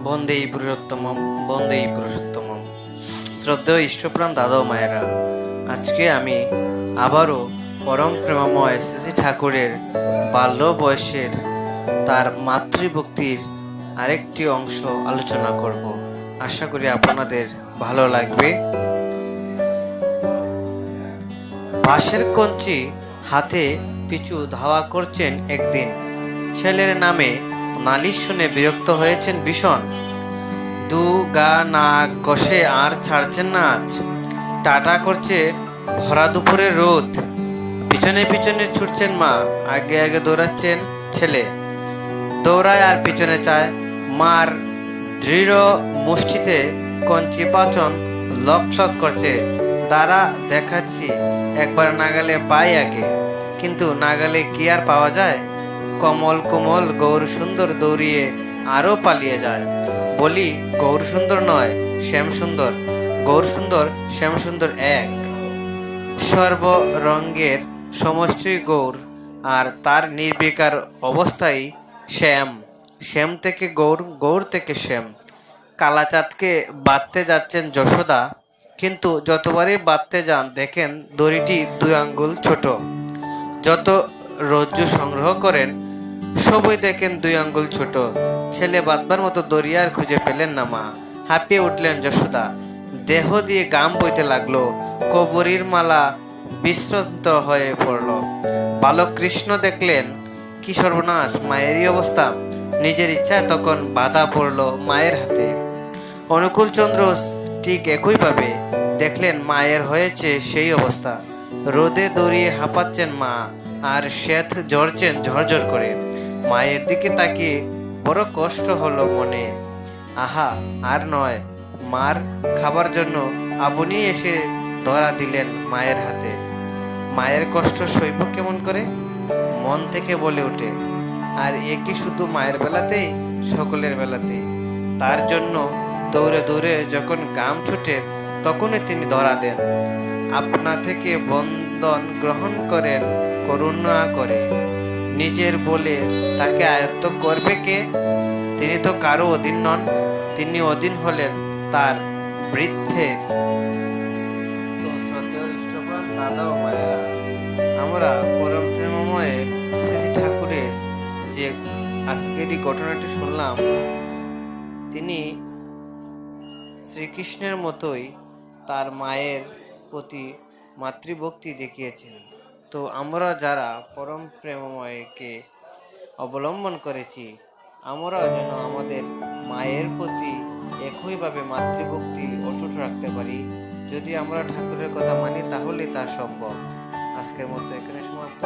বন্দেই পুরুষোত্তমম, বন্দেই পুরুষোত্তমম। শ্রদ্ধেয় ইষ্টপ্রাণ দাদা ও মায়েরা, আজকে আমি আবারও পরম প্রেমময় শ্রী ঠাকুরের বাল্য বয়সের তার মাতৃভক্তির আরেকটি অংশ আলোচনা করব। আশা করি আপনাদের ভালো লাগবে। বাঁশের কঞ্চি হাতে পিছু ধাওয়া করছেন একদিন। ছেলের নামে নালিশ শুনে বিরক্ত হয়েছেন ভীষণ। দু গা নাক কষে আর ছাড়ছেন না আজ। টাটা করছে ভরা দুপুরের রোদ। পিছনে পিছনে ছুটছেন মা, আগে আগে দৌড়াচ্ছেন ছেলে। দৌড়ায় আর পিছনে চায়। মার দৃঢ় মুষ্টিতে কঞ্চি পাচন লক লক করছে। দাঁড়া, দেখাচ্ছি, একবার নাগালে পাই আগে। কিন্তু নাগালে কি আর পাওয়া যায়? কমল কোমল গৌর সুন্দর দৌড়িয়ে আরো পালিয়ে যায়। বলি, গৌর সুন্দর নয়, শ্যাম সুন্দর। গৌর সুন্দর, শ্যাম সুন্দর এক। সর্বরঙ্গের সমষ্টি গৌর, আর তার নির্বিকার অবস্থায় শ্যাম। শ্যাম থেকে গৌর, গৌর থেকে শ্যাম। কালাচাঁদকে বাঁধতে যাচ্ছেন যশোদা, কিন্তু যতবারই বাঁধতে যান দেখেন দড়িটি 2 আঙ্গুল ছোট। যত রজ্জু সংগ্রহ করেন সবই দেখেন 2 আঙ্গুল ছোট। ছেলে বাঁধবার মতো দড়ি আর খুঁজে পেলেন না মা। হাঁপিয়ে উঠলেন যশোদা। দেহ দিয়ে গাম বইতে লাগলো। কবরীর মালা বিস্মৃত হয়ে পড়ল। বালক কৃষ্ণ দেখলেন কি সর্বনাশ, মায়েরই অবস্থা। নিজের ইচ্ছায় তখন বাধা পড়ল মায়ের হাতে। অনুকূল চন্দ্র ঠিক একইভাবে দেখলেন মায়ের হয়েছে সেই অবস্থা। রোদে দৌড়িয়ে হাঁপাচ্ছেন মা, আর শ্বেত ঝরছেন ঝরঝর করে। মায়ের দিকে তাকিয়ে বড় কষ্ট হলো মনে। আহা, আর নয়। মার খাবার জন্য আপনি এসে ধরা দিলেন মায়ের হাতে। মায়ের কষ্ট সইব কেমন করে? মন থেকে বলে ওঠে। আর এ কি শুধু মায়ের বেলাতেই, সকলের বেলাতেই। তার জন্য দৌড়ে দৌড়ে যখন গাম ছুটে তখনই তিনি ধরা দেন। আপনা থেকে বন্ধন গ্রহণ করেন করুণা করে। নিজের বলে তাকে আয়ত্ত করবে কে? তিনি তো কারো অধীন নন। তিনি অধীন হলেন তার বৃদ্ধের। তো শ্রদ্ধেয় ইষ্টপ্রাণ দাদা ও মায়েরা, আমরা পরম প্রেমময় শ্রী ঠাকুরের যে আজকের এই ঘটনাটি শুনলাম, তিনি শ্রীকৃষ্ণের মতোই তার মায়ের প্রতি মাতৃভক্তি দেখিয়েছেন। তো আমরা যারা পরম প্রেমময়কে অবলম্বন করেছি, আমরাও যেন আমাদের মায়ের প্রতি একইভাবে মাতৃভক্তি অটুট রাখতে পারি। যদি আমরা ঠাকুরের কথা মানি তাহলে তা সম্ভব। আজকের মতো এখানে সমাপ্ত।